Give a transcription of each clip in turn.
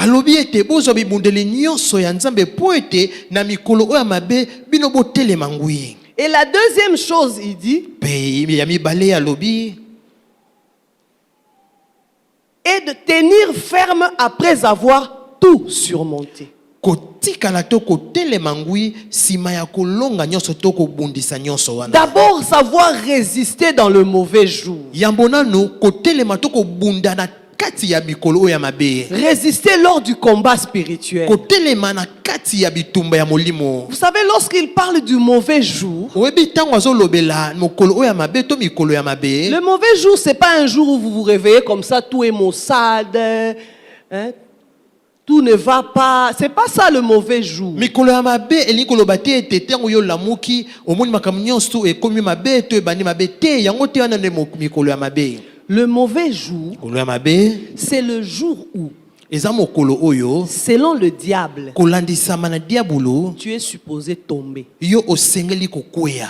alobi ete bozwa bibundeli nyonso ya Nzambe po ete na mikolo oyo mabe bino botelema ngwi. Et la deuxième chose, il dit, Pe ya mibale alobi est de tenir ferme après avoir tout surmonté. kotikala to kotelema ngwi sima ya kolonga nyonso to kobundisa nyonso wana. D'abord, savoir résister dans le mauvais jour. Yambo nanu kotelema to kobunda na kati ya mikolo oyo ya mabe. Résister lors du combat spirituel. Kotelema na kati ya bitumba ya molimo. Vous savez, lorsqu'il parle du mauvais jour, Oyebi tango azolobela mokolo oyo ya mabe to mikolo ya mabe. le mauvais jour, c'est pas un jour où vous vous réveillez comme ça, tout est maussade, hein, tout ne va pas. C'est pas ça le mauvais jour. Mikolo ya mabe elingi koloba te ete tango yo lamuki omoni makambo nyonso ekomi mabe to ebandi mabe te yango te wana nde mikolo ya mabe. Le mauvais jour, Mikolo ya mabe c'est le jour où, eza mokolo oyo selon le diable, kolandisama na diabolo tu es supposé tomber. yo osengeli kokweya.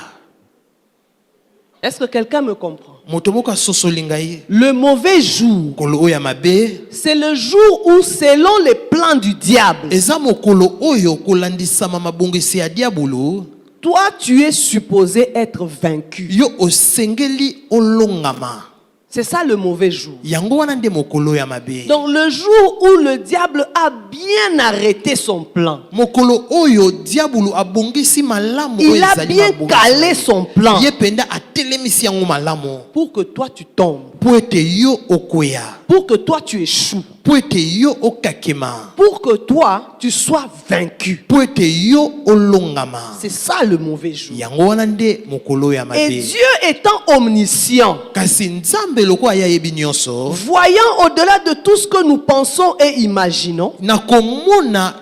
Est-ce que quelqu'un me comprend? Moto moko asosoli ngai. Le mauvais jour, Mokolo oyo ya mabe c'est le jour où, selon les plans du diable, eza mokolo oyo kolandisama mabongisi ya diabolo toi, tu es supposé être vaincu. yo osengeli olongama. C'est ça le mauvais jour. Yango wana nde mokolo ya mabe. Donc le jour où le diable a bien arrêté son plan, Mokolo oyo diabolo abongisi malamu il a bien calé son plan ye penda atelemisi yango malamu pour que toi tu tombes, po ete yo okweya, pour que toi tu échoues, po ete yo okakema, pour que toi tu sois vaincu. po ete yo olongama. C'est ça le mauvais jour. Yango wana nde mokolo ya Et mabe. Dieu étant omniscient, Kasi Nzambe loko ayayebi nyonso voyant au-delà de tout ce que nous pensons et imaginons, na komona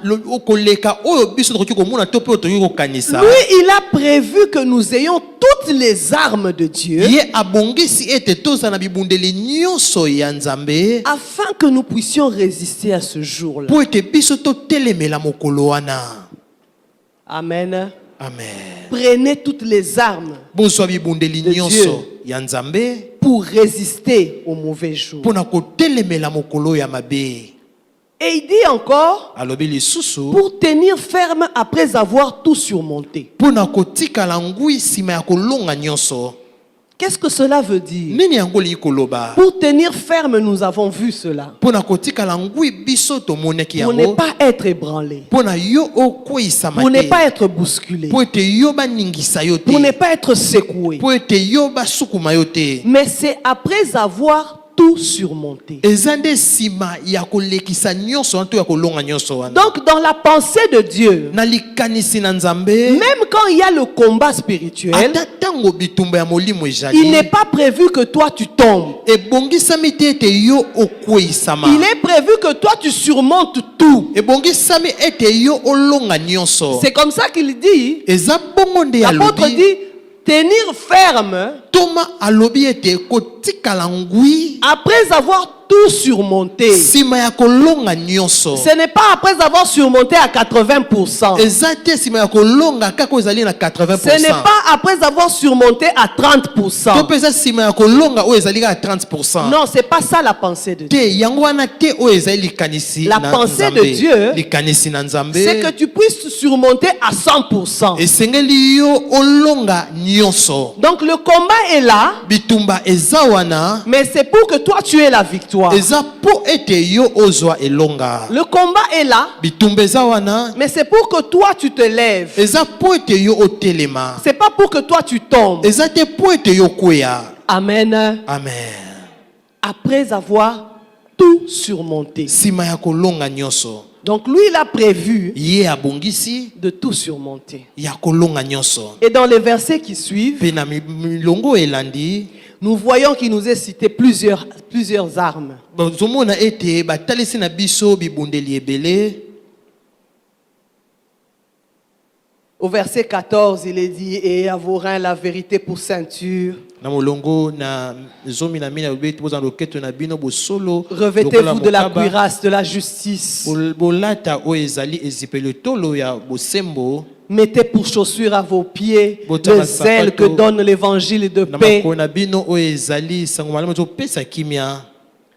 koleka oyo biso tokoki komona to pe tokoki kokanisa. lui, il a prévu que nous ayons toutes les armes de Dieu Ye abongisi ete toza na bibundeli nyonso ya Nzambe afin que nous puissions résister à ce jour-là. po ete biso totelemela mokolo wana. Amen. Amen. Prenez toutes les armes Bozwa bibundeli De nyonso Dieu. ya Nzambe pour résister au mauvais jour. pona kotelemela mokolo ya mabe. Et il dit encore, Alobi lisusu pour tenir ferme après avoir tout surmonté. pona kotikala ngwi sima ya kolonga nyonso. Qu'est-ce que cela veut dire? Nini yango li koloba? Pour tenir ferme, nous avons vu cela. Pona kotikala ngwi biso tomoneki Pour ne yango. pas être ébranlé. Pona yo okweyisama Pour ne te. pas être bousculé. Po ete yo baningisa yo te. Pour ne pas être secoué. Po ete yo basukuma yo te. Mais c'est après avoir tout surmonté. Eza nde sima ya kolekisa nyonso wana to ya kolonga nyonso wana. Donc dans la pensée de Dieu, Na likanisi na Nzambe même quand il y a le combat spirituel, ata tango bitumba ya molimo il n'est ezali pas prévu que toi tu tombes. ebongisami te ete yo okweyisama. Il est prévu que toi tu surmontes tout. Ebongisami ete yo olonga nyonso. C'est comme ça qu'il dit. Eza bongo nde L'apôtre alobi. dit, tenir ferme Toma alobi ete kotikala ngwi après avoir tout surmonté. sima ya kolonga nyonso. Ce n'est pas après avoir surmonté à 80%. Eza te sima ya kolonga kaka ezali na 80%. Ce n'est pas après avoir surmonté à 30%. To pesa sima ya kolonga oyo ezali ka 30%. Non, c'est pas ça la pensée de Dieu. Te yango wana te oyo ezali likanisi La na pensée Nzambe. de Dieu, likanisi na Nzambe. C'est que tu puisses surmonter à 100%. Esengeli yo olonga nyonso. Donc le combat est là, Bitumba eza wana mais c'est pour que toi tu aies la victoire. eza po ete yo ozwa elonga. Le combat est là, Bitumba eza wana mais c'est pour que toi tu te lèves. eza po ete yo otelema. C'est pas pour que toi tu tombes. Eza te po ete yo kweya. Amen. Amen. Après avoir tout surmonté. Sima ya kolonga nyonso. Donc lui il a prévu Ye abongisi de tout surmonter. ya kolonga nyonso. Et dans les versets qui suivent, Pe na milongo elandi nous voyons qu'il nous est cité plusieurs armes. bazomona ete batalisi na biso bibundeli ebele. Au verset 14, il est dit, et à vos reins la vérité pour ceinture. Na molongo na zomi na mina obeti boza loketo na bino bosolo. Revêtez-vous de la cuirasse de la justice. Bolata o ezali ezipelo tolo ya bosembo. Mettez pour chaussure à vos pieds Bota le zèle que donne l'évangile de Na paix. makona bino o ezali sango malamu to pesa kimia.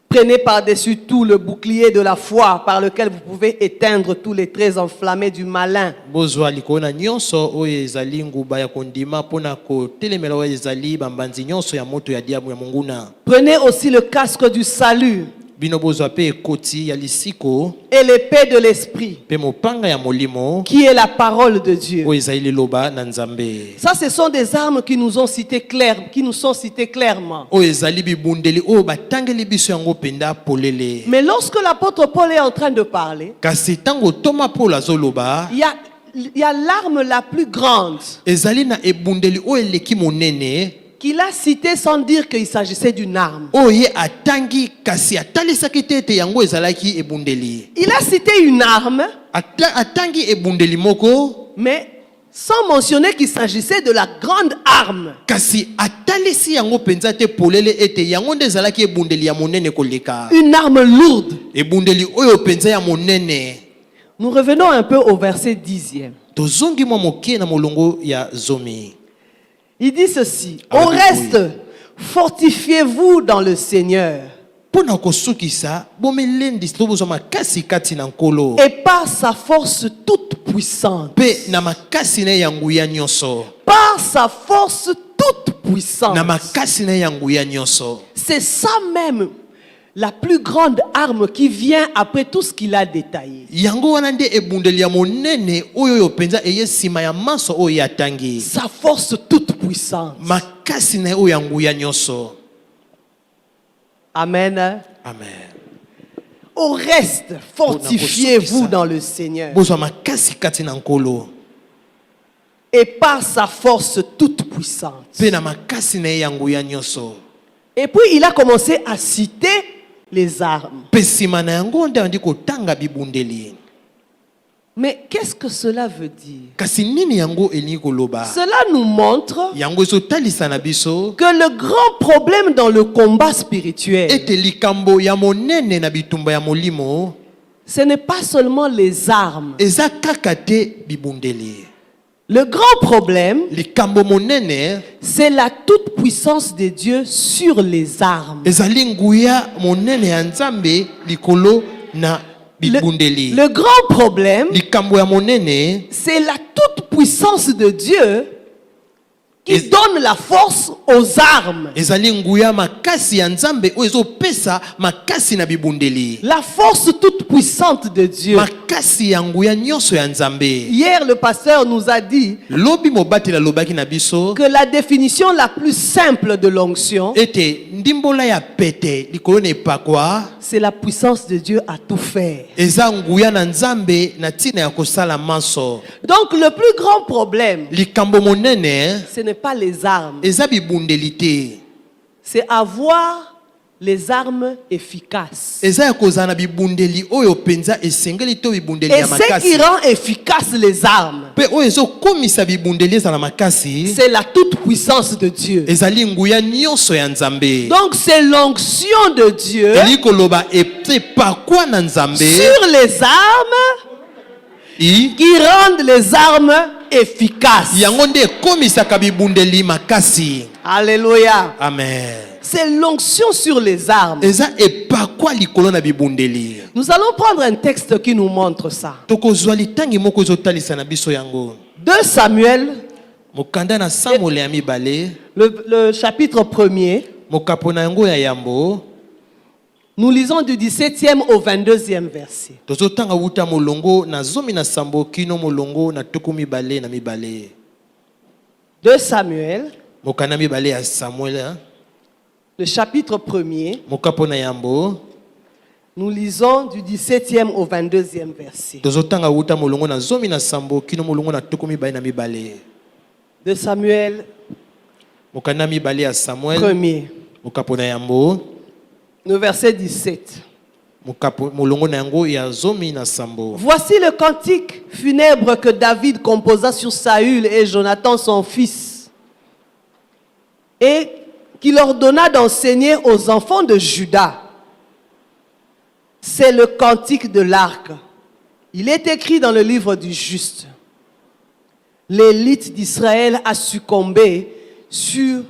Prenez par-dessus tout le bouclier de la foi par lequel vous pouvez éteindre tous les traits enflammés du malin. bozwa likolo na nyonso oyo ezali nguba ya kondima mpona kotelemela oyo ezali bambanzi nyonso ya moto ya diabo ya monguna. Prenez aussi le casque du salut Bino bozwa pe ekoti ya lisiko et l'épée de l'esprit, pe mopanga ya molimo qui est la parole de Dieu. oyo ezali liloba na Nzambe. Ça, ce sont des armes qui nous sont citées clairement. Oyo ezali bibundeli oyo batangeli biso yango penda polele. Mais lorsque l'apôtre Paul est en train de parler, Kasi tango Toma Paul azoloba il y a l'arme la plus grande ezali na ebundeli oyo eleki monene qu'il a citée sans dire qu'il s'agissait d'une arme. oyo ye atangi kasi atalisaki te ete yango ezalaki ebundeli. Il a cité une arme, Atangi ebundeli moko mais sans mentionner qu'il s'agissait de la grande arme. kasi atalisi yango penza te polele ete yango nde ezalaki ebundeli ya monene koleka. Une arme lourde. Ebundeli oyo penza ya monene. Nous revenons un peu au verset 10e. Tozongi mwa moke na molongo ya zomi. Il dit ceci: Ah, au oui, reste, fortifiez-vous dans le Seigneur Pona kosukisa bomelendi to bozwa makasi kati na nkolo et par sa force toute puissante. pe na makasi na ya nguya nyonso. Par sa force toute puissante. Na makasi na ya nguya nyonso. C'est ça même la plus grande arme qui vient après tout ce qu'il a détaillé. Yango wana nde ebundeli ya monene oyo yo penza eye sima ya maso oyo yatangi. Sa force toute puissante. Makasi na oyo ya nguya nyonso. Amen. Amen. Au reste, fortifiez-vous dans le Seigneur Bozwa makasi kati na nkolo et par sa force toute puissante. pe na makasi na ya nguya nyonso. Et puis il a commencé à citer les armes. Pe sima na yango nde andi kotanga bibundeli. Mais qu'est-ce que cela veut dire? Kasi nini yango elingi koloba? Cela nous montre Yango ezotalisa na biso que le grand problème dans le combat spirituel, ete likambo ya monene na bitumba ya molimo ce n'est pas seulement les armes. eza kaka te bibundeli. Le grand problème, Likambo monene c'est la toute puissance de Dieu sur les armes. ezali nguya monene ya Nzambe likolo na bibundeli. Le grand problème, Likambo ya monene c'est la toute puissance de Dieu qui donne la force aux armes. ezali nguya makasi ya Nzambe oyo ezopesa makasi na bibundeli. La force toute puissante de Dieu. Makasi ya nguya nyonso ya Nzambe. Hier, le pasteur nous a dit Lobi mobatela lobaki na biso que la définition la plus simple de l'onction, ete ndimbola ya pete likolo na epakwa c'est la puissance de Dieu à tout faire. eza nguya na Nzambe na ntina ya kosala maso. Donc le plus grand problème, Likambo monene ce n'est pas les armes, eza bibundeli te. c'est avoir les armes efficaces. Eza ya kozala na bibundeli oyo penza esengeli to bibundeli Et ya ce qui makasi. rend efficaces les armes, Pe oyo ezokomisa bibundeli ezala makasi c'est la toute puissance de Dieu. ezali nguya nyonso ya Nzambe. Donc c'est l'onction de Dieu Eli koloba epakwa na Nzambe sur les armes qui rendent les armes efficaces. yango nde ekomisaka bibundeli makasi. Alléluia. Amen. C'est l'onction sur les armes. Eza epakwa likolo na bibundeli. Nous allons prendre un texte qui nous montre ça. Tokozwa litangi moko ezotalisa na biso yango. 2 Samuel, Mokanda na Samuel ya mibale, le chapitre 1er. mokapo na yango ya yambo. Nous lisons du 17e au 22e verset. Tozotanga wuta molongo na zomi na sambo kino molongo na tuku mibale na mibale. 2 Samuel, Mokanda mibale ya Samuel, hein? le chapitre 1er. Mokapo na yambo. Nous lisons du 17e au 22e verset. Tozotanga wuta molongo na zomi na sambo kino molongo na tuku mibale na mibale. 2 Samuel, Mokanda mibale ya Samuel. 1er. Mokapo na yambo. Le verset 17. Mokapo molongo na yango ya zomi na sambo. Voici le cantique funèbre que David composa sur Saül et Jonathan son fils, et qu'il ordonna d'enseigner aux enfants de Juda. C'est le cantique de l'arc. Il est écrit dans le livre du juste. L'élite d'Israël a succombé sur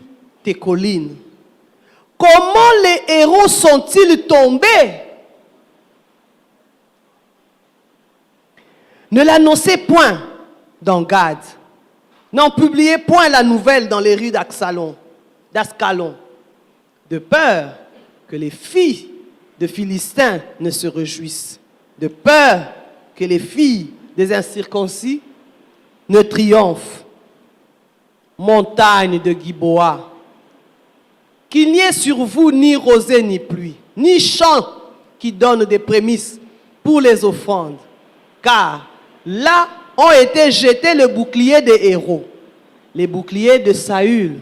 tes collines. Comment les héros sont-ils tombés? Ne l'annoncez point dans Gad. N'en publiez point la nouvelle dans les rues d'Ascalon, de peur que les filles de Philistins ne se réjouissent, de peur que les filles des incirconcis ne triomphent. Montagne de Giboa, qu'il n'y ait sur vous ni rosée ni pluie, ni champ qui donne des prémices pour les offrandes, car là ont été jetés le bouclier des héros, les boucliers de Saül.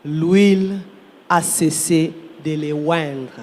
L'huile a cessé de les oindre.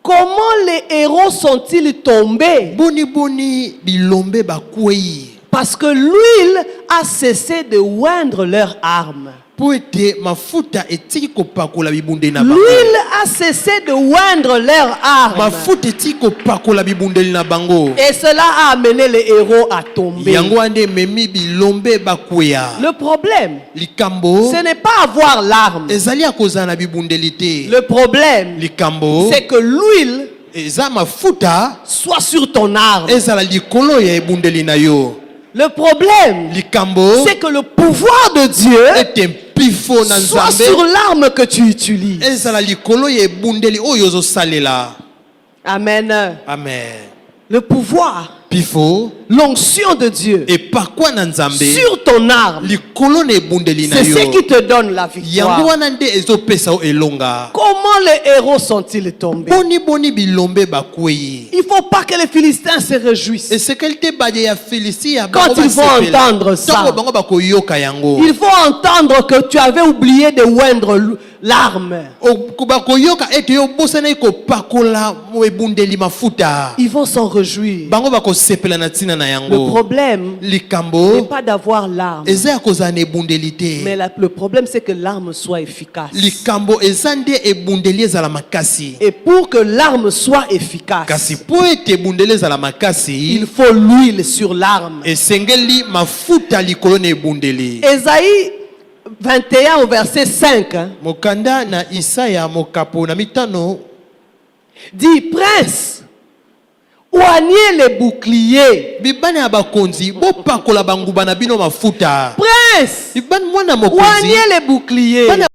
Comment les héros sont-ils tombés? Boni boni bilombe bakwei. Parce que l'huile a cessé de oindre leurs armes. Poete mafuta etiki kopakola bibunde na bango. L'huile a cessé de oindre leurs armes. Mafuta etiki kopakola bibundeli na bango. Et cela a amené les héros à tomber. Yango ande memi bilombe bakweya. Le problème, Likambo ce n'est pas avoir l'arme. ezali akozala na bibundeli te. Le problème, Likambo c'est que l'huile eza mafuta soit sur ton arme. ezala likolo ya ebundeli na yo. Le problème, Likambo c'est que le pouvoir de Dieu ete mpifo na soit nzambe sur l'arme que tu utilises. ezala likolo ya ebundeli oyo ozosalela. Amen. Amen. Le pouvoir, Pifo l'onction de Dieu epakwa na nzambe sur ton arme, likolo na ebundeli na c'est ce yo. qui te donne la Yango victoire. wana nde ezopesa o elonga. Comment les héros sont-ils tombés? Boni boni bilombe bakwei. Il ne faut pas que les Philistins se réjouissent. Esekelite baje ya Filisti ya Quand bango ils vont basepela. entendre ça, Tango bango bakoyoka yango. il faut entendre que tu avais oublié de oindre l'arme. Bakoyoka ete yo bosana kopakola mo ebundeli mafuta. Ils vont s'en réjouir. Bango bakosepela na tina na Le yango. problème n'est Likambo pas d'avoir l'arme, eza ya kozala na ebundeli te. mais le problème c'est que l'arme soit efficace. Likambo eza nde ebundeli ezala makasi. Et pour que l'arme soit efficace, Kasi po ete ebundeli ezala makasi, il faut l'huile sur l'arme. esengeli mafuta likolo na ebundeli. Ésaïe 21 au verset 5 Mokanda na Isaya mokapo na mitano dit: Prince, oignez les boucliers. bibane ya bakonzi bopakola banguba na bino mafuta. Prince, Bibane mwana mokonzi oignez les boucliers. bana